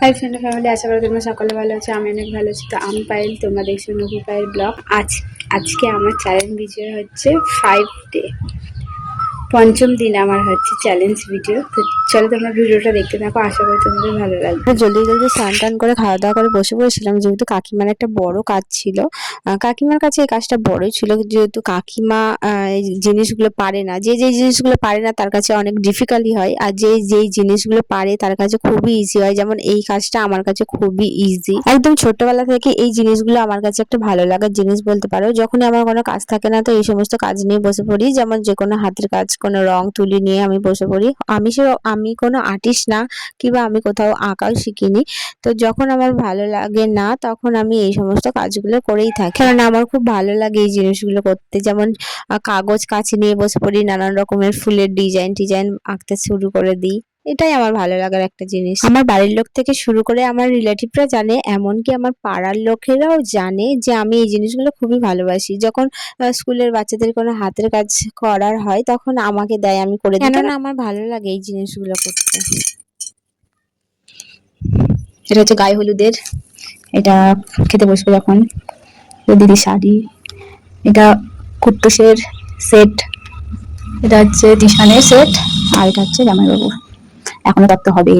Hi friend family, আশা করি তোমরা সকলে ভালো আছো। আমি অনেক ভালো আছি। তো আমি পায়েল, তোমরা দেখছো নবী পায়েল ব্লগ। আজকে আমার চ্যালেঞ্জ ভিডিও হচ্ছে 5 ডে, পঞ্চম দিন আমার হচ্ছে চ্যালেঞ্জ ভিডিও। তো চলো তোমরা ভিডিওটা দেখতে থাকো, আশা করি তোমাদের ভালো লাগবে। জলদি জলদি স্নান টান করে খাওয়া দাওয়া করে বসে পড়েছিলাম, যেহেতু কাকিমার একটা বড় কাজ ছিল। কাকিমার কাছে এই কাজটা বড়ই ছিল, যেহেতু কাকিমা এই জিনিসগুলো পারে না। যে জিনিসগুলো পারে না তার কাছে অনেক ডিফিকাল্টি হয়, আর যেই জিনিসগুলো পারে তার কাছে খুবই ইজি হয়। যেমন এই কাজটা আমার কাছে খুবই ইজি। একদম ছোটবেলা থেকে এই জিনিসগুলো আমার কাছে একটা ভালো লাগার জিনিস বলতে পারো। যখনই আমার কোনো কাজ থাকে না, তো এই সমস্ত কাজ নিয়ে বসে পড়ি। যেমন যে কোনো হাতের কাজ, কোনো রং তুলি নিয়ে আমি বসে পড়ি। আমি কোনো আর্টিস্ট না, কিংবা আমি কোথাও আঁকাও শিখিনি। তো যখন আমার ভালো লাগে না, তখন আমি এই সমস্ত কাজগুলো করেই থাকি, কারণ আমার খুব ভালো লাগে এই জিনিসগুলো করতে। যেমন কাগজ কাঁচি নিয়ে বসে পড়ি, নানান রকমের ফুলের ডিজাইন আঁকতে শুরু করে দিই। এটাই আমার ভালো লাগার একটা জিনিস। আমার বাড়ির লোক থেকে শুরু করে আমার রিলেটিভরা জানে, এমনকি আমার পাড়ার লোকেরাও জানে যে আমি এই জিনিসগুলো খুবই ভালোবাসি। যখন স্কুলের বাচ্চাদের কোনো হাতের কাজ করার হয়, তখন আমাকে দেয়, আমি করে দিই, কেননা আমার ভালো লাগে এই জিনিসগুলো করতে। এটা হচ্ছে গায়ে হলুদের, এটা খেতে বসবো যখন। দিদির শাড়ি, এটা কুট্টুসের সেট, এটা হচ্ছে দিশানের সেট, আর এটা হচ্ছে জামাইবাবুর। এখনো তত্ত্ব হবে।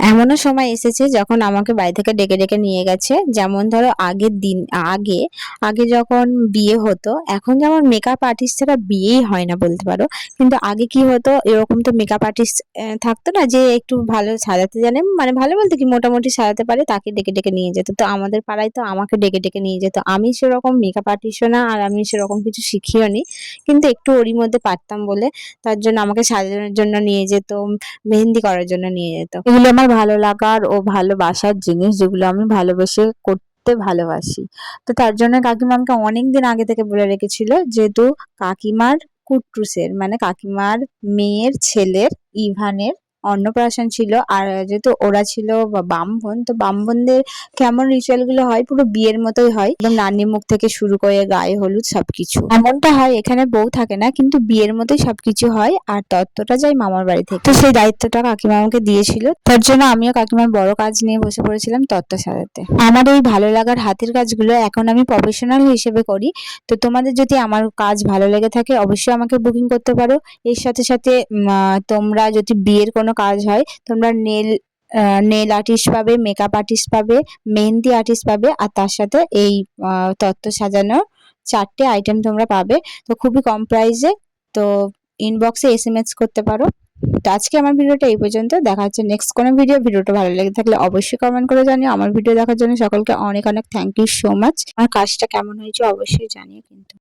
এমনও সময় এসেছে যখন আমাকে বাড়ি থেকে ডেকে ডেকে নিয়ে গেছে। যেমন ধরো আগের দিন আগে আগে যখন বিয়ে হতো, এখন যেমন মেকআপ আর্টিস্ট ছাড়া বিয়েই হয় না বলতে পারো। কিন্তু আগে কি হতো, এরকম তো মেকআপ আর্টিস্ট থাকতো না যে একটু ভালো সাজাতে জানে, মানে ভালো বলতে কি মোটামুটি সাজাতে পারে, তাকে ডেকে ডেকে নিয়ে যেত। তো আমাদের পাড়ায় তো আমাকে ডেকে ডেকে নিয়ে যেত। আমি সেরকম মেকআপ আর্টিস্টও না, আর আমি সেরকম কিছু শিখিও নি, কিন্তু একটু ওরই মধ্যে পারতাম বলে তার জন্য আমাকে সাজানোর জন্য নিয়ে যেত, মেহেন্দি করার জন্য নিয়ে যেত। এগুলো আমার ভালো লাগার ও ভালোবাসার জিনিস, যেগুলো আমি ভালোবেসে করতে ভালোবাসি। তো তার জন্য কাকিমা আমাকে অনেকদিন আগে থেকে বলে রেখেছিল, যেহেতু কাকিমার কুট্টুসের মানে কাকিমার মেয়ের ছেলের ইভানের অন্নপ্রাশন ছিল, আর যেহেতু ওরা ছিল ব্রাহ্মণ, তো ব্রাহ্মণদের কেমন রিচুয়াল গুলো হয় পুরো বিয়ের মতোই হয়। একদম নানি মুখ থেকে শুরু করে গায়ে হলুদ সবকিছু এমনটা হয়। এখানে বউ থাকে না, কিন্তু বিয়ের মতোই সবকিছু হয়, আর তত্ত্বটা যায় মামার বাড়ি থেকে। তো সেই দায়িত্বটা কাকিমা আমাকে দিয়েছিল, তার জন্য আমিও কাকিমার বড় কাজ নিয়ে বসে পড়েছিলাম তত্ত্ব সাজাতে। আমার এই ভালো লাগার হাতের কাজগুলো এখন আমি প্রফেশনাল হিসেবে করি। তো তোমাদের যদি আমার কাজ ভালো লেগে থাকে, অবশ্যই আমাকে বুকিং করতে পারো। এর সাথে সাথে তোমরা যদি বিয়ের কোনো কাজ হয়, তোমরা নেল আর্টিস্ট পাবে, মেকআপ আর্টিস্ট পাবে, মেহেন্দি আর্টিস্ট পাবে, আর তার সাথে এই তত্ত্ব সাজানোর 4টে আইটেম তোমরা পাবে। তো খুবই কম প্রাইসে। তো ইনবক্সে এসএমএস করতে পারো। তো আজকে আমার ভিডিওটা এই পর্যন্ত। দেখা হচ্ছে নেক্সট কোনো ভিডিওটা ভালো লেগে থাকলে অবশ্যই কমেন্ট করে জানিও। আমার ভিডিও দেখার জন্য সকলকে অনেক অনেক থ্যাংক ইউ সো মাচ। আমার কাজটা কেমন হয়েছে অবশ্যই জানিও কিন্তু।